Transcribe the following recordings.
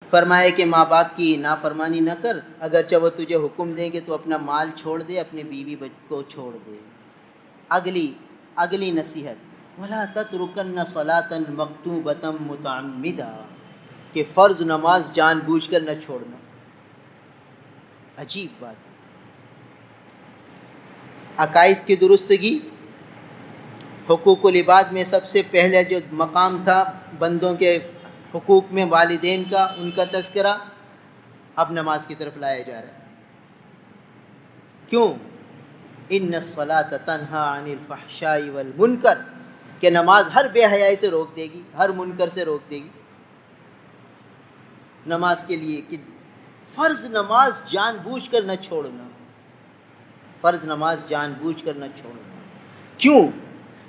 فرمایا کہ ماں باپ کی نافرمانی نہ کر، اگرچہ وہ تجھے حکم دیں کہ تو اپنا مال چھوڑ دے، اپنے بیوی کو چھوڑ دے۔ اگلی نصیحت، وَلَا تَتْرُكَنَّ صَلَاةً مَكْتُوبَةً مُتَعَمِّدًا، کہ فرض نماز جان بوجھ کر نہ چھوڑنا۔ عجیب بات ہے۔ عقائد کی درستگی، حقوق العباد میں سب سے پہلے جو مقام تھا بندوں کے حقوق میں والدین کا، ان کا تذکرہ اب نماز کی طرف لایا جا رہا ہے۔ کیوں؟ ان الصلاۃ تنہا عن الفحشاء والمنکر، کہ نماز ہر بے حیائی سے روک دے گی، ہر منکر سے روک دے گی۔ نماز کے لیے کہ فرض نماز جان بوجھ کر نہ چھوڑنا، فرض نماز جان بوجھ کر نہ چھوڑنا۔ کیوں؟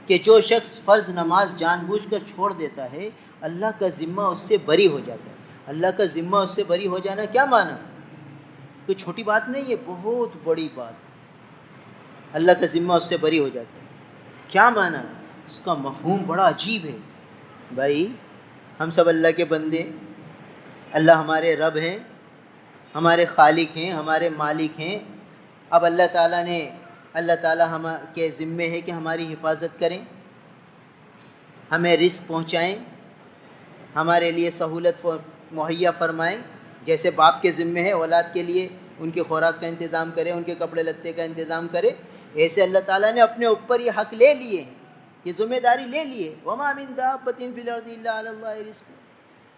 کہ جو شخص فرض نماز جان بوجھ کر چھوڑ دیتا ہے، اللہ کا ذمہ اس سے بری ہو جاتا ہے۔ اللہ کا ذمہ اس سے بری ہو جانا کیا معنی؟ کوئی چھوٹی بات نہیں ہے، بہت بڑی بات۔ اللہ کا ذمہ اس سے بری ہو جاتا ہے، کیا معنی؟ اس کا مفہوم بڑا عجیب ہے۔ بھائی ہم سب اللہ کے بندے، اللہ ہمارے رب ہیں، ہمارے خالق ہیں، ہمارے مالک ہیں۔ اب اللہ تعالیٰ ہم کے ذمے ہے کہ ہماری حفاظت کریں، ہمیں رزق پہنچائیں، ہمارے لیے سہولت مہیا فرمائیں۔ جیسے باپ کے ذمے ہے اولاد کے لیے ان کے خوراک کا انتظام کرے، ان کے کپڑے لتے کا انتظام کرے، ایسے اللہ تعالیٰ نے اپنے اوپر یہ حق لے لیے، یہ ذمہ داری لے لیے۔ وَمَا مِن دَابَّةٍ فِي الْأَرْضِ إِلَّا عَلَى اللَّهِ رِزْقُهَا۔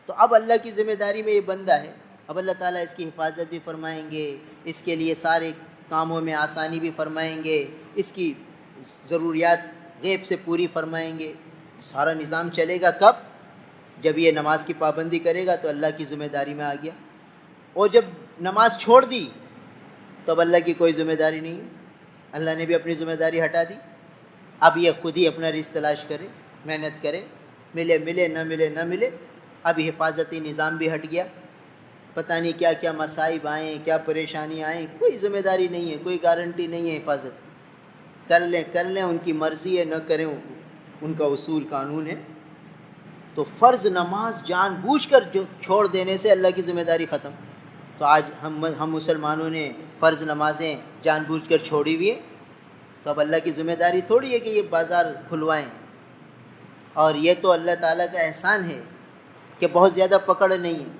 تو اب اللہ کی ذمہ داری میں یہ بندہ ہے، اب اللہ تعالیٰ اس کی حفاظت بھی فرمائیں گے، اس کے لیے سارے کاموں میں آسانی بھی فرمائیں گے، اس کی ضروریات غیب سے پوری فرمائیں گے۔ سارا نظام چلے گا کب؟ جب یہ نماز کی پابندی کرے گا تو اللہ کی ذمہ داری میں آ گیا، اور جب نماز چھوڑ دی تو اب اللہ کی کوئی ذمہ داری نہیں ہے، اللہ نے بھی اپنی ذمہ داری ہٹا دی۔ اب یہ خود ہی اپنا رزق تلاش کرے، محنت کرے، ملے ملے نہ ملے نہ ملے۔ اب حفاظتی نظام بھی ہٹ گیا، پتہ نہیں کیا کیا مصائب آئیں، کیا پریشانی آئیں، کوئی ذمہ داری نہیں ہے، کوئی گارنٹی نہیں ہے حفاظت۔ کر لیں ان کی مرضی ہے، نہ کریں ان کا اصول قانون ہے۔ تو فرض نماز جان بوجھ کر جو چھوڑ دینے سے اللہ کی ذمہ داری ختم۔ تو آج ہم مسلمانوں نے فرض نمازیں جان بوجھ کر چھوڑی ہوئی ہیں، تو اب اللہ کی ذمہ داری تھوڑی ہے کہ یہ بازار کھلوائیں۔ اور یہ تو اللہ تعالیٰ کا احسان ہے کہ بہت زیادہ پکڑ نہیں ہے،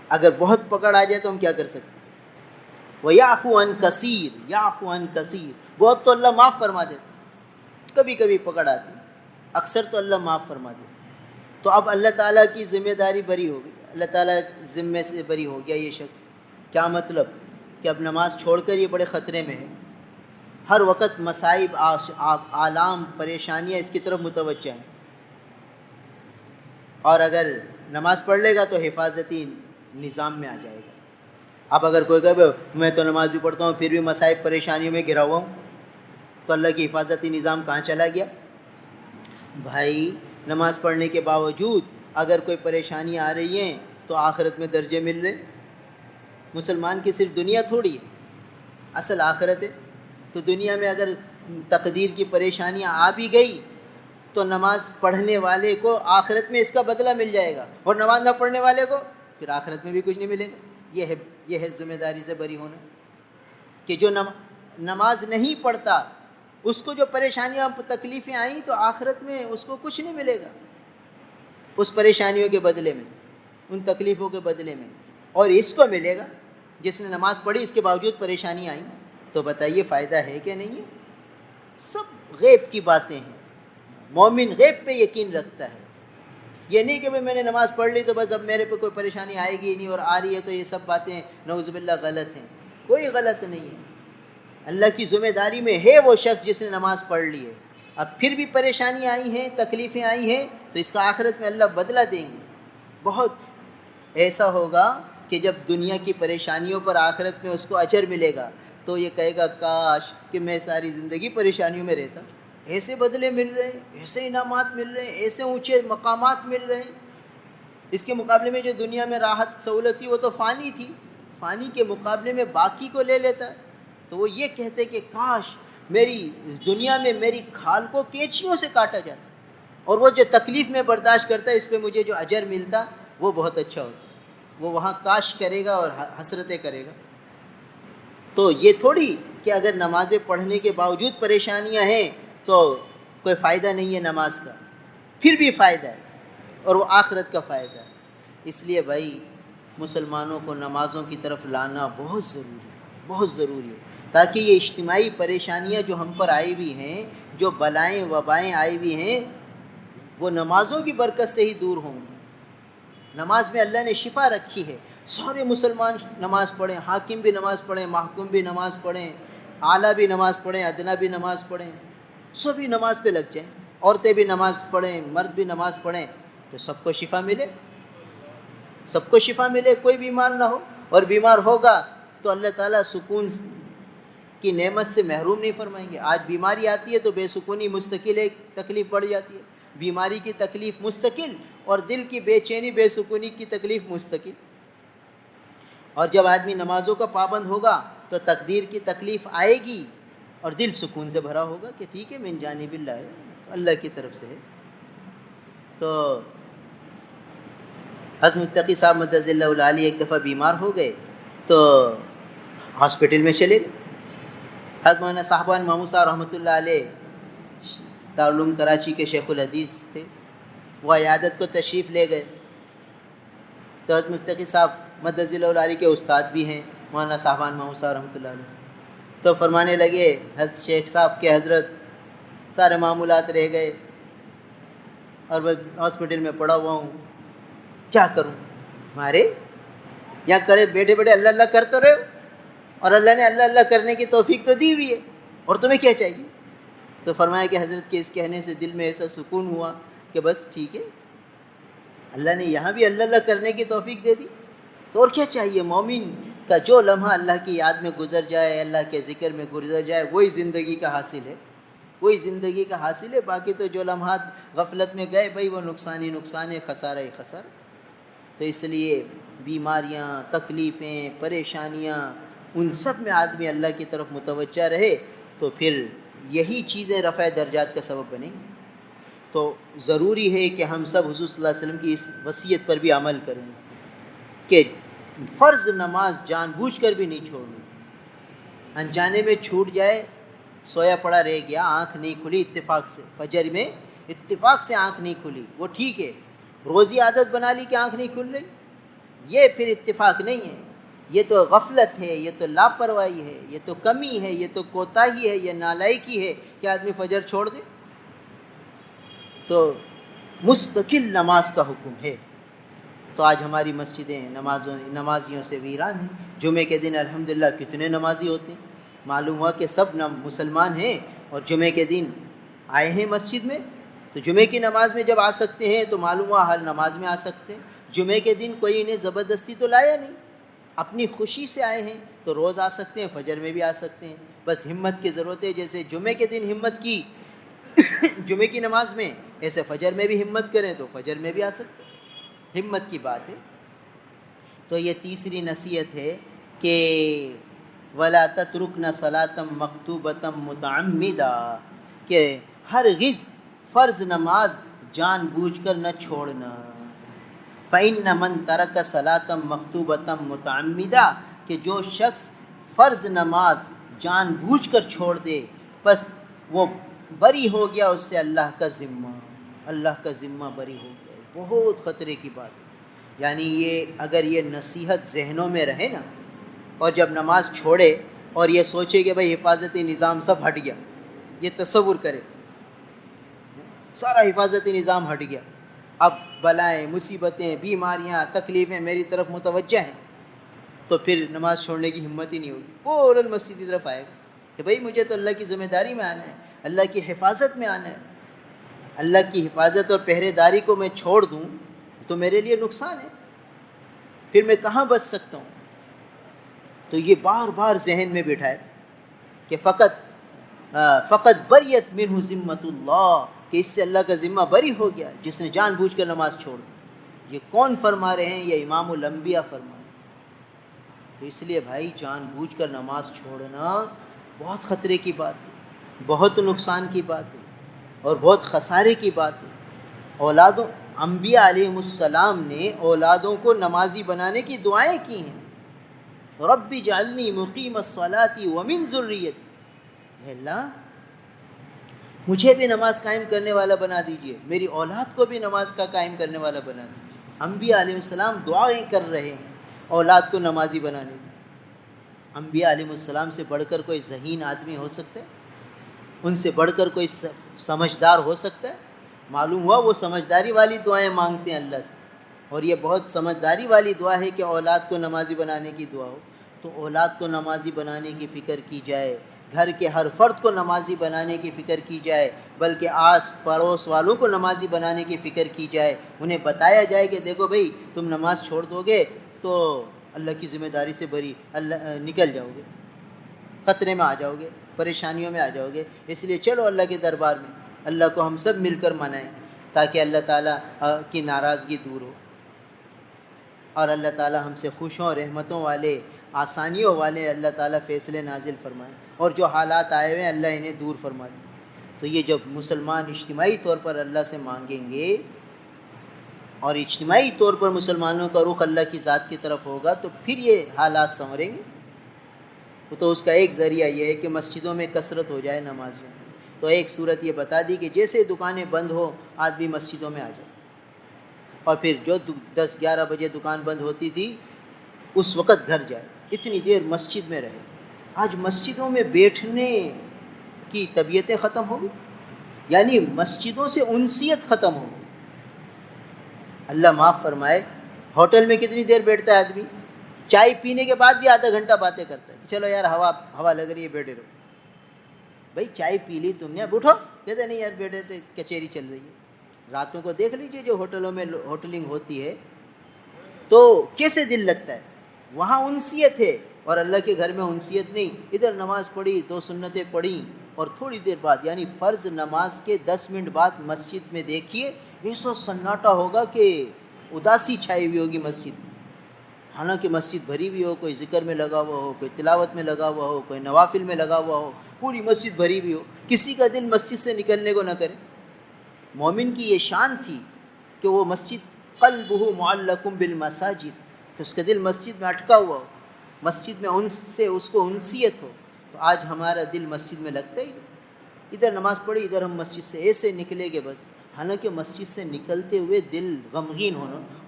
اگر بہت پکڑ آ جائے تو ہم کیا کر سکتے ہیں؟ وَيَعْفُو عَنْ كَثِيرٍ، يَعْفُو عَنْ كَثِيرٍ، بہت تو اللہ معاف فرما دیتا، کبھی کبھی پکڑ آتی، اکثر تو اللہ معاف فرما دیتا۔ تو اب اللہ تعالیٰ کی ذمہ داری بری ہو گئی، اللہ تعالیٰ ذمے سے بری ہو گیا یہ شخص۔ کیا مطلب؟ کہ اب نماز چھوڑ کر یہ بڑے خطرے میں ہے، ہر وقت مصائب، آلام، پریشانیاں اس کی طرف متوجہ ہیں۔ اور اگر نماز پڑھ لے گا تو حفاظتی نظام میں آ جائے گا۔ اب اگر کوئی کہے میں تو نماز بھی پڑھتا ہوں پھر بھی مصائب پریشانیوں میں گھرا ہوا ہوں، تو اللہ کی حفاظتی نظام کہاں چلا گیا؟ بھائی نماز پڑھنے کے باوجود اگر کوئی پریشانی آ رہی ہیں تو آخرت میں درجے مل رہے۔ مسلمان کی صرف دنیا تھوڑی ہے، اصل آخرت ہے۔ تو دنیا میں اگر تقدیر کی پریشانیاں آ بھی گئی تو نماز پڑھنے والے کو آخرت میں اس کا بدلہ مل جائے گا، اور نماز نہ پڑھنے والے کو پھر آخرت میں بھی کچھ نہیں ملے گا۔ یہ ہے ذمہ داری سے بری ہونا، کہ جو نماز نہیں پڑھتا اس کو جو پریشانیاں تکلیفیں آئیں تو آخرت میں اس کو کچھ نہیں ملے گا اس پریشانیوں کے بدلے میں، ان تکلیفوں کے بدلے میں، اور اس کو ملے گا جس نے نماز پڑھی اس کے باوجود پریشانی آئیں۔ تو بتائیے فائدہ ہے کہ نہیں ہے؟ سب غیب کی باتیں ہیں، مومن غیب پہ یقین رکھتا ہے۔ یہ نہیں کہ میں نے نماز پڑھ لی تو بس اب میرے پہ کوئی پریشانی آئے گی نہیں، اور آ رہی ہے تو یہ سب باتیں نعوذ باللہ غلط ہیں۔ کوئی غلط نہیں ہے، اللہ کی ذمہ داری میں ہے وہ شخص جس نے نماز پڑھ لی ہے، اب پھر بھی پریشانی آئی ہیں، تکلیفیں آئی ہیں، تو اس کا آخرت میں اللہ بدلہ دیں گے۔ بہت ایسا ہوگا کہ جب دنیا کی پریشانیوں پر آخرت میں اس کو اجر ملے گا تو یہ کہے گا کاش کہ میں ساری زندگی پریشانیوں میں رہتا، ایسے بدلے مل رہے ہیں، ایسے انعامات مل رہے ہیں، ایسے اونچے مقامات مل رہے ہیں۔ اس کے مقابلے میں جو دنیا میں راحت سہولت تھی وہ تو فانی تھی، فانی کے مقابلے میں باقی کو لے لیتا ہے۔ تو وہ یہ کہتے کہ کاش میری دنیا میں میری کھال کو کینچیوں سے کاٹا جاتا، اور وہ جو تکلیف میں برداشت کرتا ہے اس پہ مجھے جو اجر ملتا وہ بہت اچھا ہوتا۔ وہ وہاں کاش کرے گا اور حسرتیں کرے گا. تو یہ تھوڑی کہ اگر نمازیں پڑھنے کے باوجود پریشانیاں ہیں تو کوئی فائدہ نہیں ہے نماز کا. پھر بھی فائدہ ہے، اور وہ آخرت کا فائدہ ہے. اس لیے بھائی مسلمانوں کو نمازوں کی طرف لانا بہت ضروری ہے، بہت ضروری ہے، تاکہ یہ اجتماعی پریشانیاں جو ہم پر آئی ہوئی ہیں، جو بلائیں وبائیں آئی ہوئی ہیں، وہ نمازوں کی برکت سے ہی دور ہوں گی. نماز میں اللہ نے شفا رکھی ہے. سارے مسلمان نماز پڑھیں، حاکم بھی نماز پڑھیں، محکوم بھی نماز پڑھیں، اعلیٰ بھی نماز پڑھیں، ادنا بھی نماز پڑھیں، سبھی نماز پہ لگ جائیں. عورتیں بھی نماز پڑھیں، مرد بھی نماز پڑھیں، تو سب کو شفا ملے، سب کو شفا ملے، کوئی بیمار نہ ہو. اور بیمار ہوگا تو اللہ تعالیٰ سکون کی نعمت سے محروم نہیں فرمائیں گے. آج بیماری آتی ہے تو بے سکونی مستقل ایک تکلیف بڑھ جاتی ہے، بیماری کی تکلیف مستقل، اور دل کی بے چینی بے سکونی کی تکلیف مستقل. اور جب آدمی نمازوں کا پابند ہوگا تو تقدیر کی تکلیف آئے گی اور دل سکون سے بھرا ہوگا کہ ٹھیک ہے، من جانب اللہ ہے، اللہ کی طرف سے ہے. تو حضرت متقی صاحب مدظ اللہ العالی ایک دفعہ بیمار ہو گئے تو ہاسپٹل میں چلے گئے. حضرت مولانا صاحبان محمود صاحب رحمۃ اللہ علیہ دارالعلوم کراچی کے شیخ الحدیث تھے، وہ عیادت کو تشریف لے گئے. تو حضرت متقی صاحب مدظ اللہ العالی کے استاد بھی ہیں مولانا صاحبان محمود صاحب رحمۃ اللہ علیہ. تو فرمانے لگے حضرت شیخ صاحب کہ حضرت سارے معمولات رہ گئے اور میں ہاسپٹل میں پڑا ہوا ہوں، کیا کروں؟ ہمارے یہاں کرے بیٹھے بیٹھے اللہ اللہ کر تو رہے ہو، اور اللہ نے اللہ اللہ کرنے کی توفیق تو دی ہوئی ہے، اور تمہیں کیا چاہیے؟ تو فرمایا کہ حضرت کے اس کہنے سے دل میں ایسا سکون ہوا کہ بس ٹھیک ہے، اللہ نے یہاں بھی اللہ اللہ کرنے کی توفیق دے دی، تو اور کیا چاہیے؟ مومن کا جو لمحہ اللہ کی یاد میں گزر جائے، اللہ کے ذکر میں گزر جائے، وہی زندگی کا حاصل ہے، وہی زندگی کا حاصل ہے. باقی تو جو لمحات غفلت میں گئے بھائی وہ نقصان ہی نقصان ہے، خسارہ ہی خسارہ. تو اس لیے بیماریاں، تکلیفیں، پریشانیاں، ان سب میں آدمی اللہ کی طرف متوجہ رہے تو پھر یہی چیزیں رفع درجات کا سبب بنیں گی. تو ضروری ہے کہ ہم سب حضور صلی اللہ علیہ وسلم کی اس وصیت پر بھی عمل کریں کہ فرض نماز جان بوجھ کر بھی نہیں چھوڑنی. انجانے میں چھوٹ جائے، سویا پڑا رہ گیا، آنکھ نہیں کھلی اتفاق سے، فجر میں اتفاق سے آنکھ نہیں کھلی، وہ ٹھیک ہے. روزی عادت بنا لی کہ آنکھ نہیں کھل رہی، یہ پھر اتفاق نہیں ہے، یہ تو غفلت ہے، یہ تو لاپرواہی ہے، یہ تو کمی ہے، یہ تو کوتاہی ہے، یہ نالائکی ہے کہ آدمی فجر چھوڑ دے. تو مستقل نماز کا حکم ہے. تو آج ہماری مسجدیں نمازیوں سے ویران ہیں. جمعے کے دن الحمدللہ کتنے نمازی ہوتے ہیں، معلوم ہوا کہ سب مسلمان ہیں اور جمعے کے دن آئے ہیں مسجد میں. تو جمعے کی نماز میں جب آ سکتے ہیں تو معلوم ہوا ہر نماز میں آ سکتے ہیں. جمعے کے دن کوئی انہیں زبردستی تو لایا نہیں، اپنی خوشی سے آئے ہیں تو روز آ سکتے ہیں، فجر میں بھی آ سکتے ہیں. بس ہمت کی ضرورت ہے، جیسے جمعے کے دن ہمت کی جمعے کی نماز میں، ایسے فجر میں بھی ہمت کریں تو فجر میں بھی آ سکتے ہیں. ہمت کی بات ہے. تو یہ تیسری نصیحت ہے کہ وَلَا تَتْرُكْنَ صَلَاةً مَكْتُوبَةً مُتَعَمِّدًا، کہ ہرگز فرض نماز جان بوجھ کر نہ چھوڑنا. فَإِنَّ مَن تَرَكَ صَلَاةً مَكْتُوبَةً مُتَعَمِّدًا، کہ جو شخص فرض نماز جان بوجھ کر چھوڑ دے بس وہ بری ہو گیا اس سے اللہ کا ذمہ، اللہ کا ذمہ بری ہو گیا. بہت خطرے کی بات ہے. یعنی یہ اگر یہ نصیحت ذہنوں میں رہے نا، اور جب نماز چھوڑے اور یہ سوچے کہ بھائی حفاظتی نظام سب ہٹ گیا، یہ تصور کرے سارا حفاظتی نظام ہٹ گیا، اب بلائیں، مصیبتیں، بیماریاں، تکلیفیں میری طرف متوجہ ہیں، تو پھر نماز چھوڑنے کی ہمت ہی نہیں ہوگی. فوراً مسجد کی طرف آئے گا کہ بھائی مجھے تو اللہ کی ذمہ داری میں آنا ہے، اللہ کی حفاظت میں آنا ہے. اللہ کی حفاظت اور پہرے داری کو میں چھوڑ دوں تو میرے لیے نقصان ہے، پھر میں کہاں بچ سکتا ہوں. تو یہ بار بار ذہن میں بٹھائے کہ فقط بریت منہ ذمۃ اللہ، کہ اس سے اللہ کا ذمہ بری ہو گیا جس نے جان بوجھ کر نماز چھوڑ دی. یہ کون فرما رہے ہیں؟ یہ امام الانبیاء فرما رہے ہیں. تو اس لیے بھائی جان بوجھ کر نماز چھوڑنا بہت خطرے کی بات ہے، بہت نقصان کی بات ہے، اور بہت خسارے کی بات ہے. انبیاء علیہ السلام نے اولادوں کو نمازی بنانے کی دعائیں کی ہیں، رب اجعلنی مقیم الصلاۃ ومن ذریتی، اے اللہ مجھے بھی نماز قائم کرنے والا بنا دیجئے، میری اولاد کو بھی نماز کا قائم کرنے والا بنا دیجئے۔ انبیاء علیہ السلام دعائیں کر رہے ہیں اولاد کو نمازی بنانے کی۔ انبیاء علیہ السلام سے بڑھ کر کوئی ذہین آدمی ہو سکتا ہے؟ ان سے بڑھ کر کوئی سمجھدار ہو سکتا ہے؟ معلوم ہوا وہ سمجھداری والی دعائیں مانگتے ہیں اللہ سے، اور یہ بہت سمجھداری والی دعا ہے کہ اولاد کو نمازی بنانے کی دعا ہو۔ تو اولاد کو نمازی بنانے کی فکر کی جائے، گھر کے ہر فرد کو نمازی بنانے کی فکر کی جائے، بلکہ آس پڑوس والوں کو نمازی بنانے کی فکر کی جائے، انہیں بتایا جائے کہ دیکھو بھئی تم نماز چھوڑ دو گے تو اللہ کی ذمہ داری سے بری نکل جاؤ گے، خطرے میں آ جاؤ گے، پریشانیوں میں آ جاؤ گے، اس لیے چلو اللہ کے دربار میں، اللہ کو ہم سب مل کر منائیں تاکہ اللہ تعالیٰ کی ناراضگی دور ہو اور اللہ تعالیٰ ہم سے خوش ہوں، رحمتوں والے، آسانیوں والے اللہ تعالیٰ فیصلے نازل فرمائیں، اور جو حالات آئے ہوئے ہیں اللہ انہیں دور فرما دیں۔ تو یہ جب مسلمان اجتماعی طور پر اللہ سے مانگیں گے اور اجتماعی طور پر مسلمانوں کا رخ اللہ کی ذات کی طرف ہوگا تو پھر یہ حالات سنوریں گے۔ تو اس کا ایک ذریعہ یہ ہے کہ مسجدوں میں کثرت ہو جائے نمازیوں میں۔ تو ایک صورت یہ بتا دی کہ جیسے دکانیں بند ہو آدمی مسجدوں میں آ جائے، اور پھر جو 10-11 بجے دکان بند ہوتی تھی اس وقت گھر جائے، اتنی دیر مسجد میں رہے۔ آج مسجدوں میں بیٹھنے کی طبیعتیں ختم ہو گئی، یعنی مسجدوں سے انسیت ختم ہو گئی۔ اللہ معاف فرمائے، ہوٹل میں کتنی دیر بیٹھتا ہے آدمی؟ چائے پینے کے بعد بھی آدھا گھنٹہ باتیں کرتا ہے، چلو یار ہوا لگ رہی ہے بیٹھے رہو۔ بھائی چائے پی لی تم نے، اب اٹھو، کہتے نہیں یار بیٹھے تھے، کچہری چل رہی ہے۔ راتوں کو دیکھ لیجئے جو ہوٹلوں میں ہوٹلنگ ہوتی ہے تو کیسے دل لگتا ہے، وہاں انسیت ہے، اور اللہ کے گھر میں انسیت نہیں۔ ادھر نماز پڑھی، 2 سنتیں پڑھی، اور تھوڑی دیر بعد یعنی فرض نماز کے 10 منٹ بعد مسجد میں دیکھیے ایسا سناٹا ہوگا کہ اداسی چھائی ہوئی ہوگی مسجد میں، حالانکہ مسجد بھری ہوئی ہو، کوئی ذکر میں لگا ہوا ہو، کوئی تلاوت میں لگا ہوا ہو، کوئی نوافل میں لگا ہوا ہو، پوری مسجد بھری ہوئی ہو، کسی کا دل مسجد سے نکلنے کو نہ کرے۔ مومن کی یہ شان تھی کہ وہ مسجد قلبہ معلق بالمساجد، اس کا دل مسجد میں اٹکا ہوا ہو، مسجد میں ان سے اس کو انسیت ہو۔ تو آج ہمارا دل مسجد میں لگتا ہی نہیں، ادھر نماز پڑھی، ادھر ہم مسجد سے ایسے نکلے گے بس، حالانکہ مسجد سے نکلتے ہوئے دل غمگین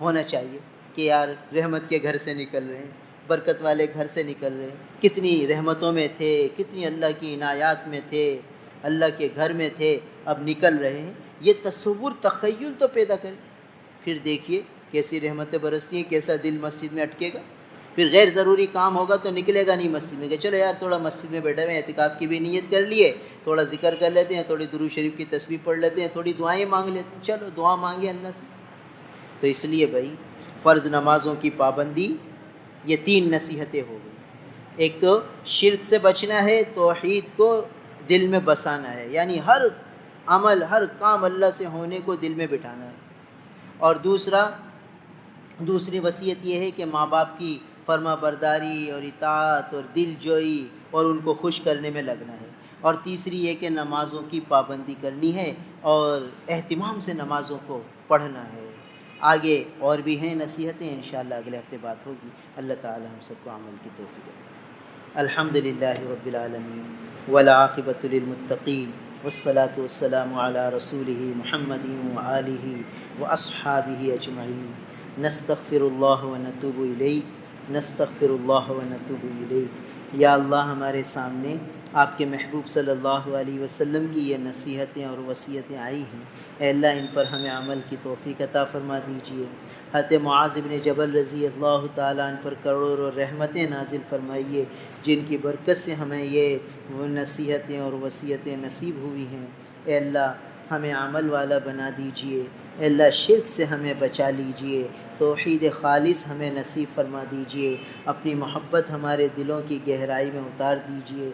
ہونا چاہیے کہ یار رحمت کے گھر سے نکل رہے ہیں، برکت والے گھر سے نکل رہے ہیں، کتنی رحمتوں میں تھے، کتنی اللہ کی عنایات میں تھے، اللہ کے گھر میں تھے، اب نکل رہے ہیں۔ یہ تصور تخیل تو پیدا کریں، پھر دیکھیے کیسی رحمتیں برستی ہیں، کیسا دل مسجد میں اٹکے گا۔ پھر غیر ضروری کام ہوگا تو نکلے گا نہیں مسجد میں کہ چلو یار تھوڑا مسجد میں بیٹھے ہوئے اعتکاف کی بھی نیت کر لیے، تھوڑا ذکر کر لیتے ہیں، تھوڑی درود شریف کی تسبیح پڑھ لیتے ہیں، تھوڑی دعائیں مانگ لیتے ہیں، چلو دعا مانگے اللہ سے۔ تو اس لیے بھائی فرض نمازوں کی پابندی، یہ 3 نصیحتیں ہو گئی۔ ایک تو شرک سے بچنا ہے، توحید کو دل میں بسانا ہے، یعنی ہر عمل ہر کام اللہ سے ہونے کو دل میں بٹھانا ہے، اور دوسری وصیت یہ ہے کہ ماں باپ کی فرما برداری اور اطاعت اور دل جوئی اور ان کو خوش کرنے میں لگنا ہے، اور تیسری یہ کہ نمازوں کی پابندی کرنی ہے اور اہتمام سے نمازوں کو پڑھنا ہے۔ آگے اور بھی ہیں نصیحتیں، انشاءاللہ اگلے ہفتے بات ہوگی۔ اللہ تعالی ہم سب کو عمل کی توفیق دے۔ الحمدللہ رب العالمین والعاقبۃ للمتقین والصلاة والسلام علی رسولہ محمد وآلہ واصحابہ اجمعین۔ نستغفر اللہ ونتوب الیہ، نستغفر اللہ ونتوب الیہ۔ یا اللہ ہمارے سامنے آپ کے محبوب صلی اللہ علیہ وسلم کی یہ نصیحتیں اور وصیتیں آئی ہیں، اے اللہ ان پر ہمیں عمل کی توفیق عطا فرما دیجیے۔ حضرت معاذ بن جبل رضی اللہ تعالیٰ عنہ پر کروڑوں رحمتیں نازل فرمائیے، جن کی برکت سے ہمیں یہ نصیحتیں اور وصیتیں نصیب ہوئی ہیں۔ اے اللہ ہمیں عمل والا بنا دیجیے، اے اللہ شرک سے ہمیں بچا لیجیے، توحید خالص ہمیں نصیب فرما دیجیے، اپنی محبت ہمارے دلوں کی گہرائی میں اتار دیجیے،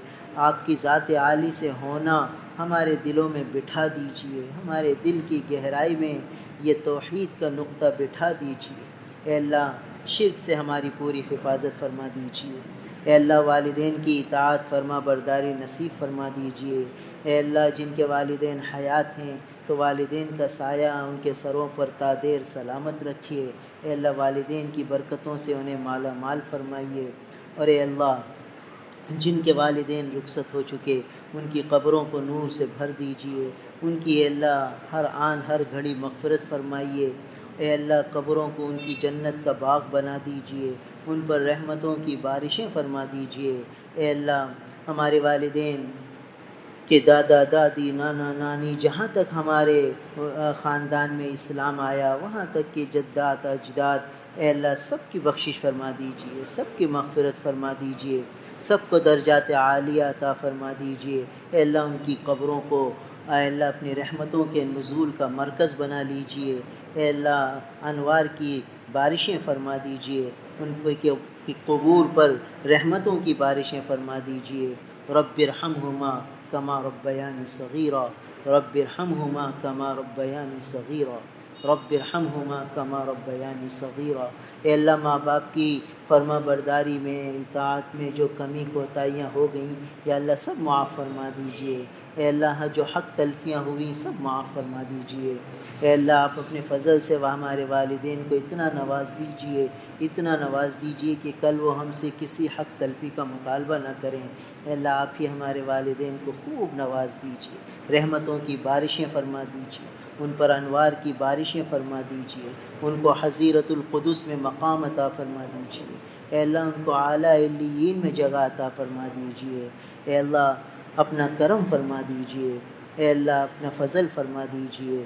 آپ کی ذات عالی سے ہونا ہمارے دلوں میں بٹھا دیجیے، ہمارے دل کی گہرائی میں یہ توحید کا نقطہ بٹھا دیجیے۔ اے اللہ شرک سے ہماری پوری حفاظت فرما دیجیے، اے اللہ والدین کی اطاعت فرما برداری نصیب فرما دیجیے، اے اللہ جن کے والدین حیات ہیں تو والدین کا سایہ ان کے سروں پر تا دیر سلامت رکھیے۔ اے اللہ والدین کی برکتوں سے انہیں مالا مال فرمائیے، اور اے اللہ جن کے والدین رخصت ہو چکے ان کی قبروں کو نور سے بھر دیجیے، ان کی اے اللہ ہر آن ہر گھڑی مغفرت فرمائیے۔ اے اللہ قبروں کو ان کی جنت کا باغ بنا دیجیے، ان پر رحمتوں کی بارشیں فرما دیجیے۔ اے اللہ ہمارے والدین کہ دادا دادی نانا نانی جہاں تک ہمارے خاندان میں اسلام آیا وہاں تک کہ جدات اجداد، اے اللہ سب کی بخشش فرما دیجیے، سب کی مغفرت فرما دیجیے، سب کو درجات عالیہ عطا فرما دیجیے۔ اے اللہ ان کی قبروں کو اے اللہ اپنی رحمتوں کے نزول کا مرکز بنا لیجیے۔ اے اللہ انوار کی بارشیں فرما دیجیے، ان کی قبور پر رحمتوں کی بارشیں فرما دیجیے۔ رب ارحمہما کما ربیانی صغیرا، رب ارحمہما کما ربیانی صغیرا، رب ارحمہما کما ربیانی صغیرا۔ اے اللہ ماں باپ کی فرما برداری میں اطاعت میں جو کمی کوتاہیاں ہو گئیں یا اللہ سب معاف فرما دیجیے۔ اے اللہ جو حق تلفیاں ہوئیں سب معاف فرما دیجیے۔ اے اللہ آپ اپنے فضل سے ہمارے والدین کو اتنا نواز دیجیے، اتنا نواز دیجیے کہ کل وہ ہم سے کسی حق تلفی کا مطالبہ نہ کریں۔ اے اللہ آپ ہی ہمارے والدین کو خوب نواز دیجیے، رحمتوں کی بارشیں فرما دیجیے، ان پر انوار کی بارشیں فرما دیجیے، ان کو حضیرت القدس میں مقام عطا فرما دیجیے۔ اے اللہ ان کو اعلیٰ علیین میں جگہ عطا فرما دیجیے۔ اے اللہ اپنا کرم فرما دیجیے، اے اللہ اپنا فضل فرما دیجیے۔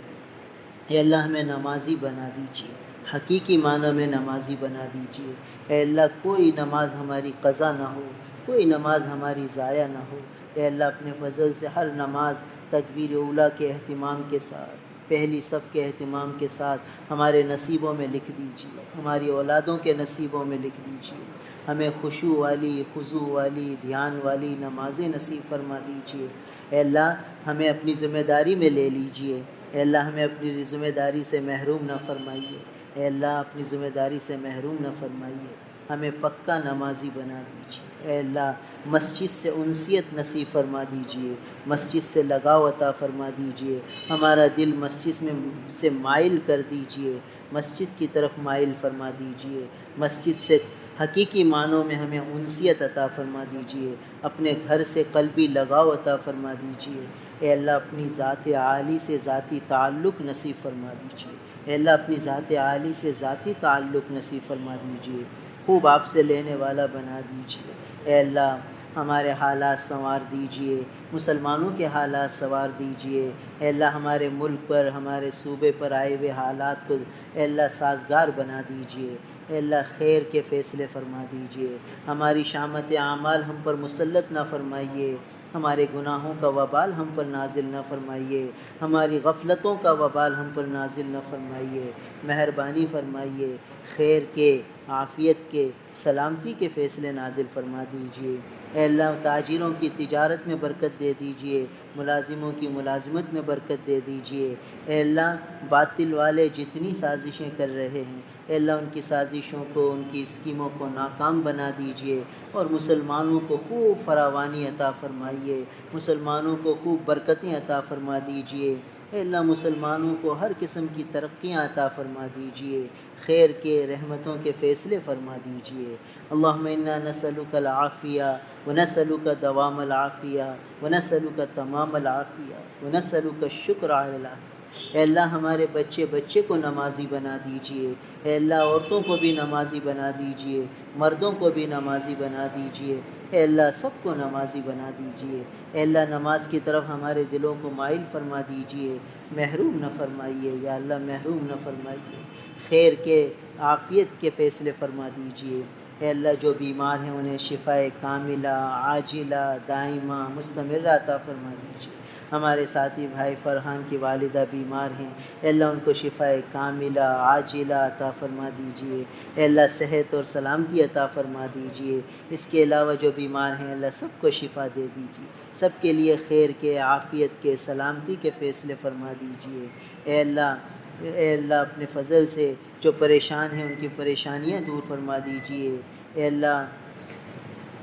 اے اللہ ہمیں نمازی بنا دیجیے، حقیقی معنی میں نمازی بنا دیجیے۔ اے اللہ کوئی نماز ہماری قضا نہ ہو، کوئی نماز ہماری ضائع نہ ہو۔ اے اللہ اپنے فضل سے ہر نماز تکبیر اولیٰ کے اہتمام کے ساتھ، پہلی صف کے اہتمام کے ساتھ ہمارے نصیبوں میں لکھ دیجیے، ہماری اولادوں کے نصیبوں میں لکھ دیجیے۔ ہمیں خشوع والی، خضوع والی، دھیان والی نمازیں نصیب فرما دیجیے۔ اے اللہ ہمیں اپنی ذمہ داری میں لے لیجیے۔ اے اللہ ہمیں اپنی ذمہ داری سے محروم نہ فرمائیے۔ اے اللہ اپنی ذمہ داری سے محروم نہ فرمائیے، ہمیں پکا نمازی بنا دیجیے۔ اے اللہ مسجد سے انسیت نصیب فرما دیجیے، مسجد سے لگاؤ عطا فرما دیجیے، ہمارا دل مسجد میں سے مائل کر دیجیے، مسجد کی طرف مائل فرما دیجیے، مسجد سے حقیقی معنوں میں ہمیں انسیت عطا فرما دیجیے، اپنے گھر سے قلبی لگاؤ عطا فرما دیجیے۔ اے اللہ اپنی ذات عالی سے ذاتی تعلق نصیب فرما دیجیے۔ اے اللہ اپنی ذات عالی سے ذاتی تعلق نصیب فرما دیجیے، خوب آپ سے لینے والا بنا دیجیے۔ اے اللہ ہمارے حالات سنوار دیجیے، مسلمانوں کے حالات سنوار دیجیے۔ اے اللہ ہمارے ملک پر، ہمارے صوبے پر آئے ہوئے حالات کو اے اللہ سازگار بنا دیجیے۔ اے اللہ خیر کے فیصلے فرما دیجیے، ہماری شامت اعمال ہم پر مسلط نہ فرمائیے، ہمارے گناہوں کا وبال ہم پر نازل نہ فرمائیے، ہماری غفلتوں کا وبال ہم پر نازل نہ فرمائیے، مہربانی فرمائیے، خیر کے، عافیت کے، سلامتی کے فیصلے نازل فرما دیجیے۔ اے اللہ تاجروں کی تجارت میں برکت دے دیجیے، ملازموں کی ملازمت میں برکت دے دیجیے۔ اے اللہ باطل والے جتنی سازشیں کر رہے ہیں اے اللہ ان کی سازشوں کو، ان کی اسکیموں کو ناکام بنا دیجیے، اور مسلمانوں کو خوب فراوانی عطا فرمائیے، مسلمانوں کو خوب برکتیں عطا فرما دیجیے۔ اے اللہ مسلمانوں کو ہر قسم کی ترقیاں عطا فرما دیجیے، خیر کے، رحمتوں کے فیصلے فرما دیجیے۔ اللہم انا نسألک العافیہ ونسألک دوام العافیہ ونسألک تمام العافیہ ونسألک الشکر علی العافیہ۔ اے اللہ ہمارے بچے کو نمازی بنا دیجیے، اے اللہ عورتوں کو بھی نمازی بنا دیجیے، مردوں کو بھی نمازی بنا دیجیے، اے اللہ سب کو نمازی بنا دیجیے۔ اے اللہ نماز کی طرف ہمارے دلوں کو مائل فرما دیجیے، محروم نہ فرمائیے، یا اللہ محروم نہ فرمائیے، خیر کے، عافیت کے فیصلے فرما دیجیے۔ اے اللہ جو بیمار ہیں انہیں شفاء کاملہ، عاجلہ، دائمہ، مستمرہ عطا فرما دیجیے۔ ہمارے ساتھی بھائی فرحان کی والدہ بیمار ہیں، اے اللہ ان کو شفاء کاملہ، عاجلہ عطا فرما دیجیے۔ اے اللہ صحت اور سلامتی عطا فرما دیجیے۔ اس کے علاوہ جو بیمار ہیں اللہ سب کو شفا دے دیجیے، سب کے لیے خیر کے، عافیت کے، سلامتی کے فیصلے فرما دیجیے۔ اے اللہ اپنے فضل سے جو پریشان ہیں ان کی پریشانیاں دور فرما دیجیے۔ اے اللہ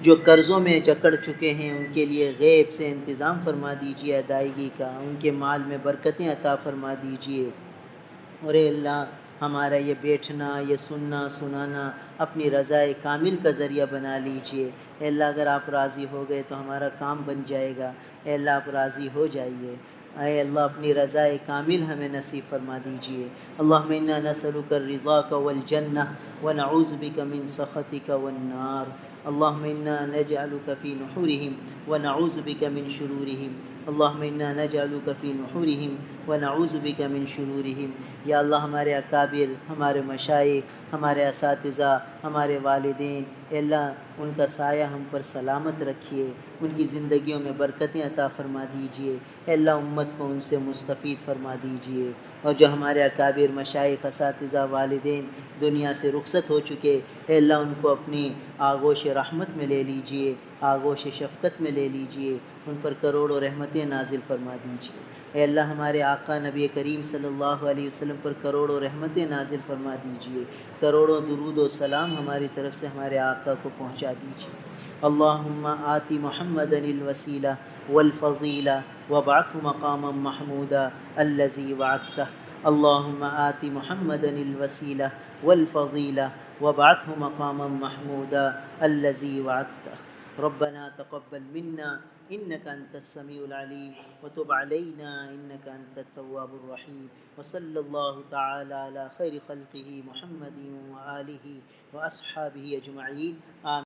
جو قرضوں میں جکڑ چکے ہیں ان کے لیے غیب سے انتظام فرما دیجیے ادائیگی کا، ان کے مال میں برکتیں عطا فرما دیجیے۔ اور اے اللہ ہمارا یہ بیٹھنا، یہ سننا سنانا اپنی رضا کامل کا ذریعہ بنا لیجیے۔ اے اللہ اگر آپ راضی ہو گئے تو ہمارا کام بن جائے گا۔ اے اللہ آپ راضی ہو جائیے۔ اے اللہ اپنی رضا کامل ہمیں نصیب فرما دیجیے۔ اللہم انا نسألک رضاک والجنہ ونعوذ بک من سخطک والنار۔ اللہم انا نجعلک فی نحورہم ونعوذ بک من شرورہم۔ اللہم انا نجعلک فی نحورہم ونعوذ بک من شرورہم۔ یا اللہ ہمارے اکابر، ہمارے مشائخ، ہمارے اساتذہ، ہمارے والدین، اے اللہ ان کا سایہ ہم پر سلامت رکھیے، ان کی زندگیوں میں برکتیں عطا فرما دیجیے۔ اے اللہ امت کو ان سے مستفید فرما دیجیے۔ اور جو ہمارے اکابر، مشائخ، اساتذہ، والدین دنیا سے رخصت ہو چکے، اے اللہ ان کو اپنی آغوش رحمت میں لے لیجیے، آغوش شفقت میں لے لیجیے، ان پر کروڑوں رحمتیں نازل فرما دیجیے۔ اے اللہ ہمارے آقا نبی کریم صلی اللہ علیہ وسلم پر کروڑوں رحمتیں نازل فرما دیجیے، کروڑوں درود و سلام ہماری طرف سے ہمارے آقا کو پہنچا دیجیے۔ اللہم آتی محمد الوسیلہ والفضیلہ وابعثہ مقاما محمودا الذی وعدتہ۔ اللہم آتی محمد الوسیلہ والفضیلہ وابعثہ مقاما محمودا الذی وعدتہ۔ ربنا تقبل منا إنك أنت السميع العليم وتب علينا إنك أنت التواب الرحيم، وصلى الله تعالى على خير خلقه محمد وآله وأصحابه أجمعين آمين۔